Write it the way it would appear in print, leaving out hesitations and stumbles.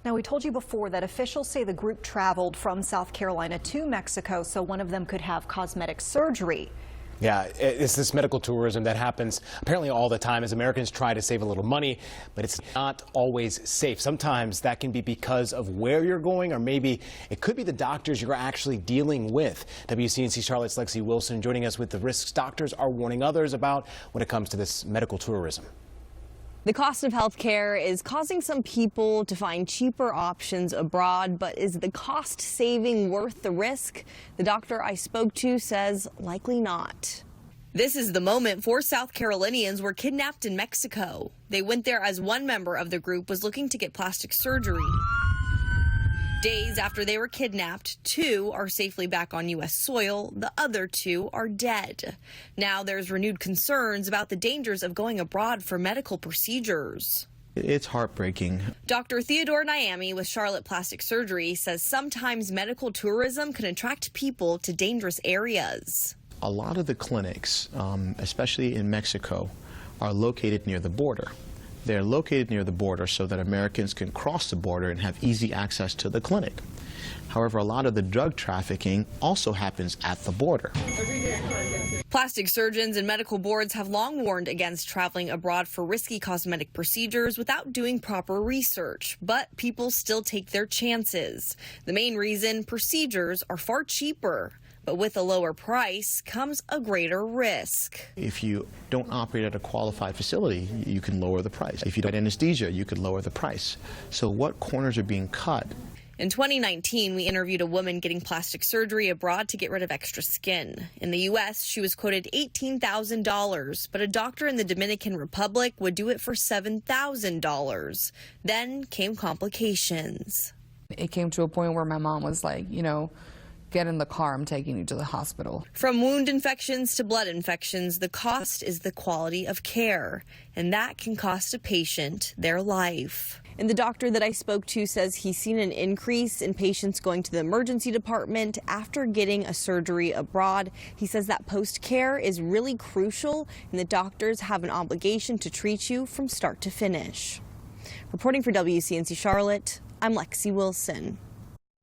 Now, we told you before that officials say the group traveled from South Carolina to Mexico so one of them could have cosmetic surgery. Yeah, it's this medical tourism that happens apparently all the time as Americans try to save a little money, but it's not always safe. Sometimes that can be because of where you're going, or maybe it could be the doctors you're actually dealing with. WCNC Charlotte's Lexi Wilson joining us with the risks doctors are warning others about when it comes to this medical tourism. The cost of health care is causing some people to find cheaper options abroad, but is the cost saving worth the risk? The doctor I spoke to says likely not. This is the moment 4 South Carolinians were kidnapped in Mexico. They went there as one member of the group was looking to get plastic surgery. Days after they were kidnapped, 2 are safely back on U.S. soil. The other 2 are dead. Now there's renewed concerns about the dangers of going abroad for medical procedures. It's heartbreaking. Dr. Theodore Nyame with Charlotte Plastic Surgery says sometimes medical tourism can attract people to dangerous areas. A lot of the clinics, especially in Mexico, are located near the border. They're located near the border so that Americans can cross the border and have easy access to the clinic. However, a lot of the drug trafficking also happens at the border. Plastic surgeons and medical boards have long warned against traveling abroad for risky cosmetic procedures without doing proper research, but people still take their chances. The main reason, procedures are far cheaper. But with a lower price comes a greater risk. If you don't operate at a qualified facility, you can lower the price. If you don't have anesthesia, you could lower the price. So what corners are being cut? In 2019, we interviewed a woman getting plastic surgery abroad to get rid of extra skin. In the U.S., she was quoted $18,000, but a doctor in the Dominican Republic would do it for $7,000. Then came complications. It came to a point where my mom was like, get in the car, I'm taking you to the hospital. From wound infections to blood infections, the cost is the quality of care, and that can cost a patient their life. And the doctor that I spoke to says he's seen an increase in patients going to the emergency department after getting a surgery abroad. He says that post-care is really crucial, and the doctors have an obligation to treat you from start to finish. Reporting for WCNC Charlotte, I'm Lexi Wilson.